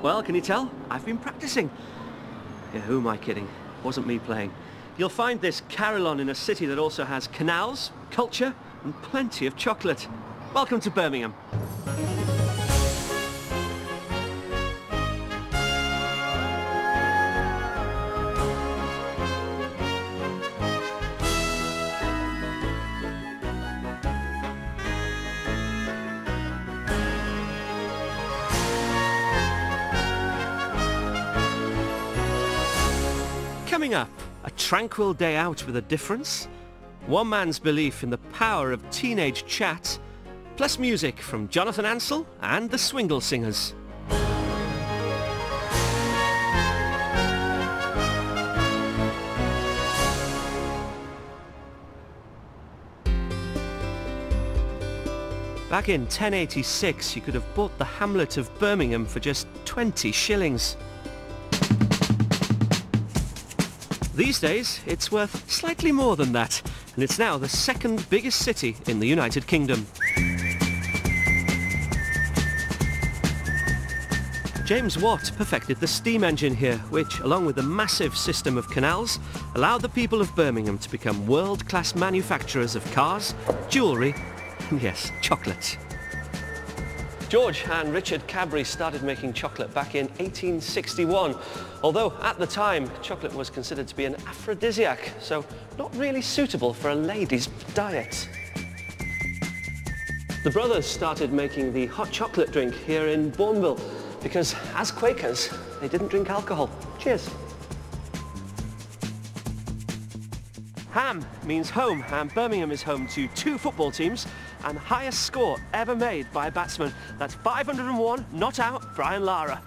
Well, can you tell? I've been practicing. Yeah, who am I kidding? Wasn't me playing. You'll find this carillon in a city that also has canals, culture, and plenty of chocolate. Welcome to Birmingham. Coming up, a tranquil day out with a difference, one man's belief in the power of teenage chat, plus music from Jonathan Ansell and the Swingle Singers. Back in 1086, you could have bought the hamlet of Birmingham for just 20 shillings. These days, it's worth slightly more than that, and it's now the second biggest city in the United Kingdom. James Watt perfected the steam engine here, which, along with a massive system of canals, allowed the people of Birmingham to become world-class manufacturers of cars, jewellery, and yes, chocolates. George and Richard Cadbury started making chocolate back in 1861, although at the time chocolate was considered to be an aphrodisiac, so not really suitable for a lady's diet. The brothers started making the hot chocolate drink here in Bourneville because, as Quakers, they didn't drink alcohol. Cheers. Ham means home, and Birmingham is home to 2 football teams and the highest score ever made by a batsman. That's 501, not out, Brian Lara.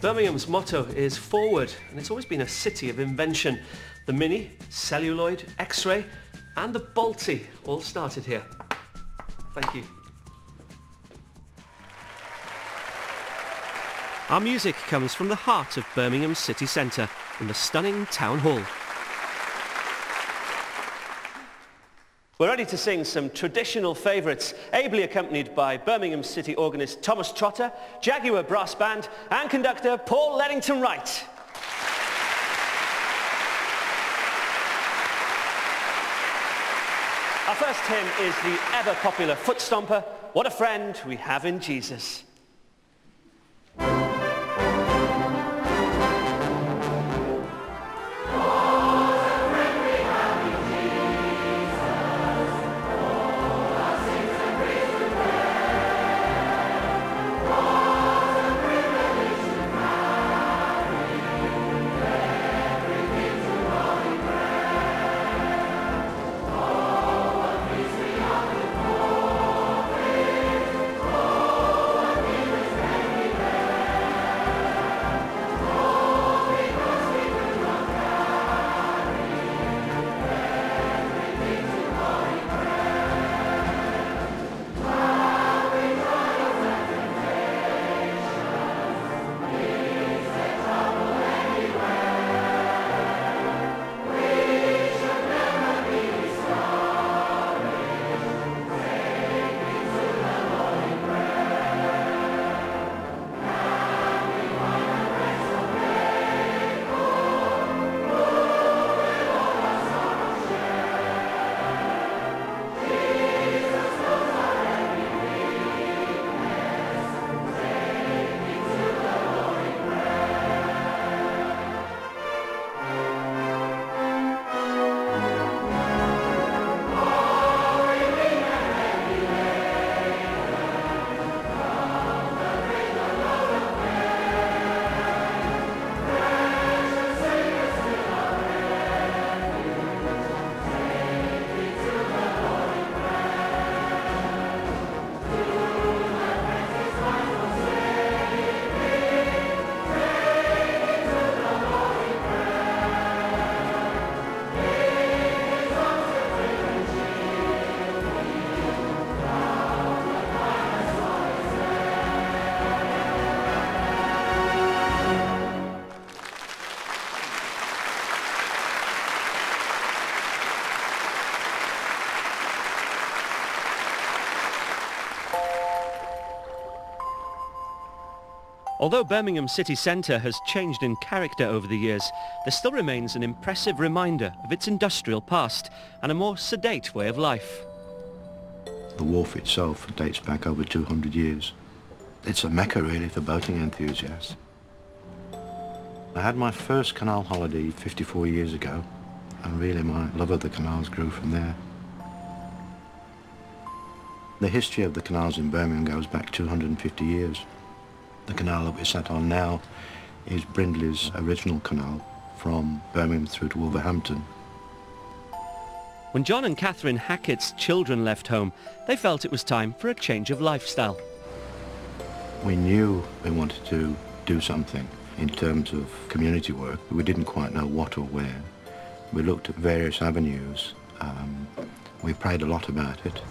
Birmingham's motto is forward, and it's always been a city of invention. The Mini, celluloid, X-ray, and the Balti all started here. Thank you. Our music comes from the heart of Birmingham city centre, in the stunning town hall. We're ready to sing some traditional favourites, ably accompanied by Birmingham City organist Thomas Trotter, Jaguar Brass Band and conductor Paul Leddington Wright. Our first hymn is the ever-popular Foot Stomper, What a Friend We Have in Jesus. Although Birmingham city centre has changed in character over the years, there still remains an impressive reminder of its industrial past and a more sedate way of life. The wharf itself dates back over 200 years. It's a mecca really for boating enthusiasts. I had my first canal holiday 54 years ago, and really my love of the canals grew from there. The history of the canals in Birmingham goes back 250 years. The canal that we're sat on now is Brindley's original canal from Birmingham through to Wolverhampton. When John and Catherine Hackett's children left home, they felt it was time for a change of lifestyle. We knew we wanted to do something in terms of community work. We didn't quite know what or where. We looked at various avenues. We prayed a lot about it.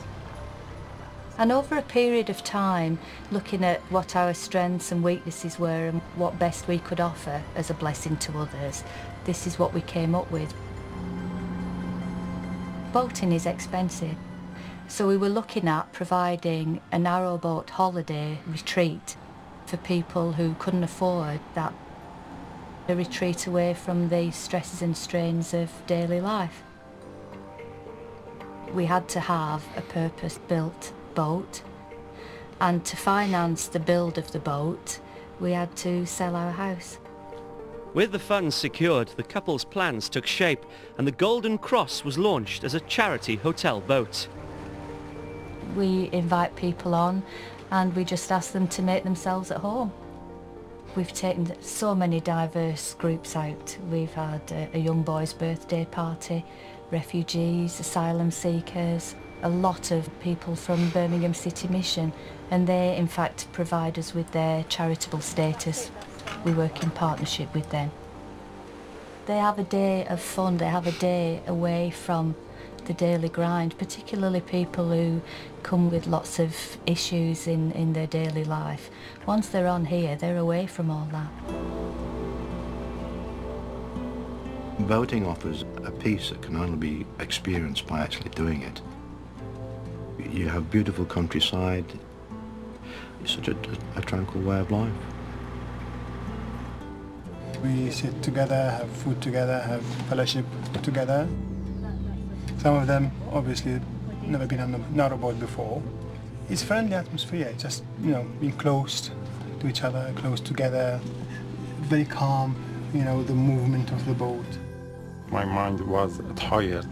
And over a period of time, looking at what our strengths and weaknesses were and what best we could offer as a blessing to others, this is what we came up with. Boating is expensive, so we were looking at providing a narrowboat holiday retreat for people who couldn't afford that, a retreat away from the stresses and strains of daily life. We had to have a purpose-built boat, and to finance the build of the boat we had to sell our house. With the funds secured, the couple's plans took shape and the Golden Cross was launched as a charity hotel boat. We invite people on and we just ask them to make themselves at home. We've taken so many diverse groups out. We've had a young boy's birthday party, refugees, asylum seekers, a lot of people from Birmingham City Mission, and they in fact provide us with their charitable status. We work in partnership with them. They have a day of fun, they have a day away from the daily grind, particularly people who come with lots of issues in their daily life. Once they're on here, they're away from all that. Boating offers a peace that can only be experienced by actually doing it. You have beautiful countryside. It's such a tranquil way of life. We sit together, have food together, have fellowship together. Some of them obviously never been on a narrowboat before. It's friendly atmosphere, just, you know, being close to each other, close together, very calm, you know, the movement of the boat. My mind was tired,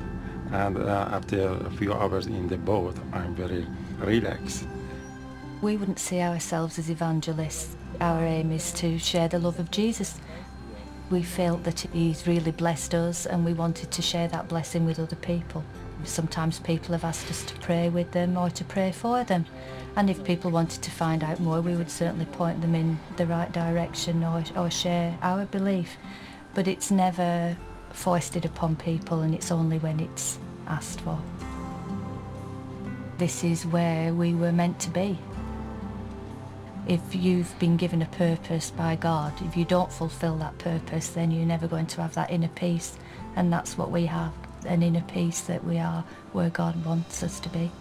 and after a few hours in the boat, I'm very relaxed. We wouldn't see ourselves as evangelists. Our aim is to share the love of Jesus. We felt that he's really blessed us and we wanted to share that blessing with other people. Sometimes people have asked us to pray with them or to pray for them. And if people wanted to find out more, we would certainly point them in the right direction or share our belief. But it's never foisted upon people, and it's only when it's asked for. This is where we were meant to be. If you've been given a purpose by God, if you don't fulfill that purpose, then you're never going to have that inner peace. And that's what we have, an inner peace that we are where God wants us to be.